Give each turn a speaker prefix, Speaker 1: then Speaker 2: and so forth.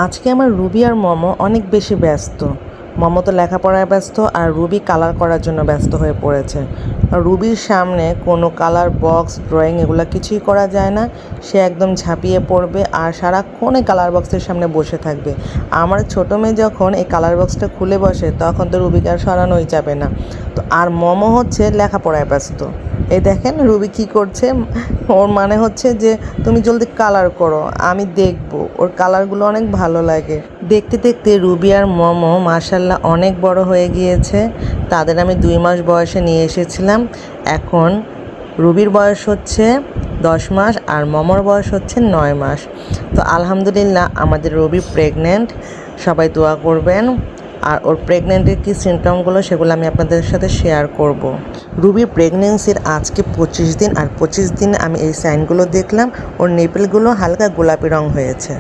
Speaker 1: আজকে আমার রুবি আর মমো অনেক বেশি ব্যস্ত। মমো তো লেখাপড়ায় ব্যস্ত আর রুবি কালার করার জন্য ব্যস্ত হয়ে পড়েছে। আর রুবির সামনে কোনো কালার বক্স ড্রয়িং এগুলো কিছুই করা যায় না। সে একদম ঝাঁপিয়ে পড়বে আর সারাক্ষণ এই কালার বক্সের সামনে বসে থাকবে। আমার ছোটো মেয়ে যখন এই কালার বক্সটা খুলে বসে তখন তো রুবিকে আর সরানোই যাবে না। তো আর মমো হচ্ছে লেখাপড়ায় ব্যস্ত। এই দেখেন রুবি কী করছে, ওর মানে হচ্ছে যে তুমি জলদি কালার করো, আমি দেখব। ওর কালারগুলো অনেক ভালো লাগে দেখতে দেখতে। রুবি আর মমো মাশাল্লাহ অনেক বড় হয়ে গিয়েছে। তাদের আমি 2 মাস বয়সে নিয়ে এসেছিলাম। এখন রুবির বয়স হচ্ছে 10 মাস আর মমোর বয়স হচ্ছে 9 মাস। তো আলহামদুলিল্লাহ আমাদের রুবি প্রেগনেন্ট, সবাই দোয়া করবেন। আর ওর প্রেগনেন্টের কী সিমটমগুলো সেগুলো আমি আপনাদের সাথে শেয়ার করব। রুবির প্রেগনেন্সির আজকে 25 দিন, আর 25 দিনে আমি এই সাইনগুলো দেখলাম। ওর নেপেলগুলো হালকা গোলাপি রং হয়েছে।